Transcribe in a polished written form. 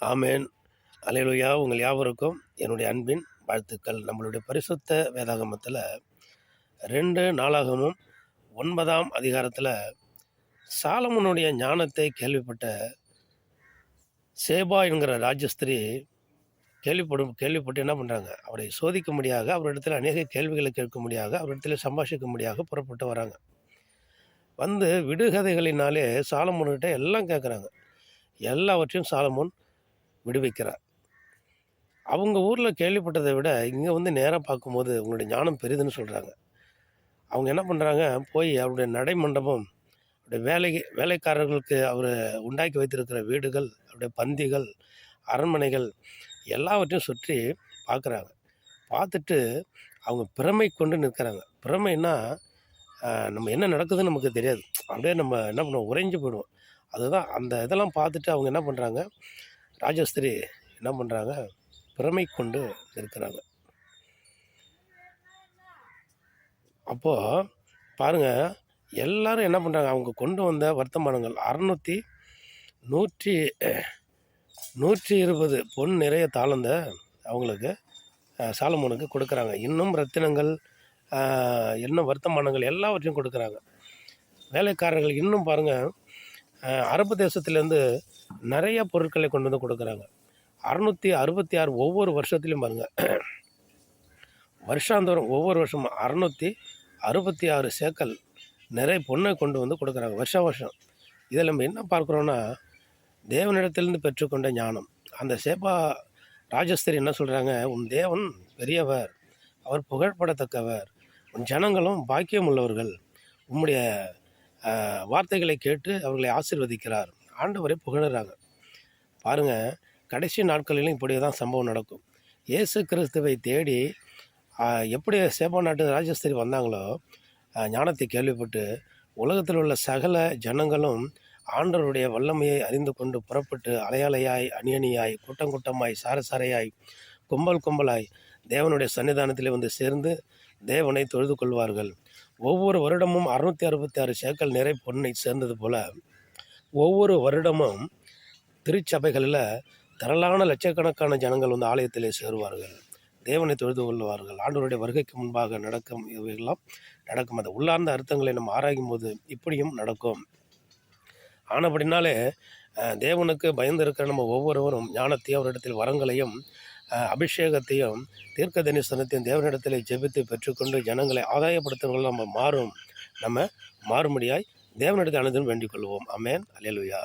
ஆமேன். அல்லேலூயா. உங்கள் யாவருக்கும் என்னுடைய அன்பின் வாழ்த்துக்கள். நம்மளுடைய பரிசுத்த வேதாகமத்தில் 2 நாளாகமும் 9ஆம் அதிகாரத்தில் சாலமோனுடைய ஞானத்தை கேள்விப்பட்ட சேபா என்கிற ராஜஸ்திரி கேள்விப்பட்டு என்ன பண்ணுறாங்க, அவரை சோதிக்கும்படியாக, அவரிடத்தில் அநேக கேள்விகளை கேட்கும்படியாக, அவரிடத்தில் சம்பாஷிக்கும்படியாக புறப்பட்டு வராங்க. வந்து விடுகதைகளினாலே சாலமோன்கிட்ட எல்லாம் கேட்குறாங்க. எல்லாவற்றையும் சாலமோன் விடுவிக்கிறார். அவங்க ஊரில் கேள்விப்பட்டதை விட இங்கே வந்து நேராக பார்க்கும்போது உங்களுடைய ஞானம் பெரிதுன்னு சொல்கிறாங்க. அவங்க என்ன பண்ணுறாங்க, போய் அவருடைய நடைமண்டபம், அவருடைய வேலைக்காரர்களுக்கு அவர் உண்டாக்கி வைத்திருக்கிற வீடுகள், அவருடைய பந்திகள், அரண்மனைகள் எல்லாவற்றையும் சுற்றி பார்க்குறாங்க. பார்த்துட்டு அவங்க பிரமை கொண்டு நிற்கிறாங்க. பிரமைன்னா நம்ம என்ன நடக்குதுன்னு நமக்கு தெரியாது. அப்படியே நம்ம என்ன பண்ணுவோம், உறைஞ்சு போயிடுவோம். அதுதான் அந்த இதெல்லாம் பார்த்துட்டு அவங்க என்ன பண்ணுறாங்க, ராஜஸ்திரி என்ன பண்ணுறாங்க, பிரமை கொண்டு இருக்கிறாங்க. அப்போது பாருங்கள், எல்லோரும் என்ன பண்ணுறாங்க, அவங்க கொண்டு வந்த வர்த்தமானங்கள் 120 பொன் நிறைய தாளந்த அவங்களுக்கு சாலமோனுக்கு கொடுக்குறாங்க. இன்னும் ரத்தினங்கள், இன்னும் வர்த்தமானங்கள் எல்லாவற்றையும் கொடுக்குறாங்க. வேலைக்காரர்கள் இன்னும் பாருங்கள், அரபு தேசத்துலேருந்து நிறைய பொருட்களை கொண்டு வந்து கொடுக்குறாங்க. 666 ஒவ்வொரு வருஷத்துலையும் பாருங்கள், வருஷாந்தோறும் ஒவ்வொரு வருஷமும் 666 சேக்கல் நிறைய பொண்ணை கொண்டு வந்து கொடுக்குறாங்க வருஷம். இதில் நம்ம என்ன பார்க்குறோன்னா, தேவனிடத்திலிருந்து பெற்றுக்கொண்ட ஞானம். அந்த சேபா ராஜஸ்திரி என்ன சொல்கிறாங்க, உன் தேவன் பெரியவர், அவர் புகழ்படத்தக்கவர், உன் ஜனங்களும் பாக்கியம் உள்ளவர்கள், உம்முடைய வார்த்தைகளை கேட்டு அவர்களை ஆசீர்வதிக்கிறார், ஆண்டவரை புகழுறாங்க. பாருங்கள், கடைசி நாட்களிலும் இப்படி தான் சம்பவம் நடக்கும். இயேசு கிறிஸ்துவை தேடி எப்படி சேபா நாட்டு ராஜஸ்திரி வந்தாங்களோ, ஞானத்தை கேள்விப்பட்டு உலகத்தில் உள்ள சகல ஜனங்களும் ஆண்டவருடைய வல்லமையை அறிந்து கொண்டு புறப்பட்டு அலையாய், அணியாய், கூட்டமாய், சாரசாரையாய், கும்பலாய் தேவனுடைய சன்னிதானத்தில் வந்து சேர்ந்து தேவனை தொழுது கொள்வார்கள். ஒவ்வொரு வருடமும் 666 சேக்கல் நிறை பொன்னை சேர்ந்தது போல ஒவ்வொரு வருடமும் திருச்சபைகளில் திரளான லட்சக்கணக்கான ஜனங்கள் வந்து ஆலயத்திலே சேருவார்கள், தேவனை தொழுது கொள்வார்கள். ஆண்டவருடைய வருகைக்கு முன்பாக நடக்கும் இவையெல்லாம் நடக்கும். அந்த உள்ளார்ந்த அர்த்தங்களை நம்ம ஆராயும் போது இப்படியும் நடக்கும். ஆனபடினாலே தேவனுக்கு பயந்து இருக்கிற நம்ம ஒவ்வொருவரும் ஞானத்தையும், அவரிடத்தில் வரங்களையும், அபிஷேகத்தையும், தீர்க்க தரிசனத்தையும் தேவனிடத்தில் ஜெபித்து பெற்றுக்கொண்டு ஜனங்களை ஆதாயப்படுத்துவர்கள் நம்ம மாறும்படியாய் தேவனிடத்தில் அனைத்தும் வேண்டிக் கொள்வோம். ஆமென். அல்லேலூயா.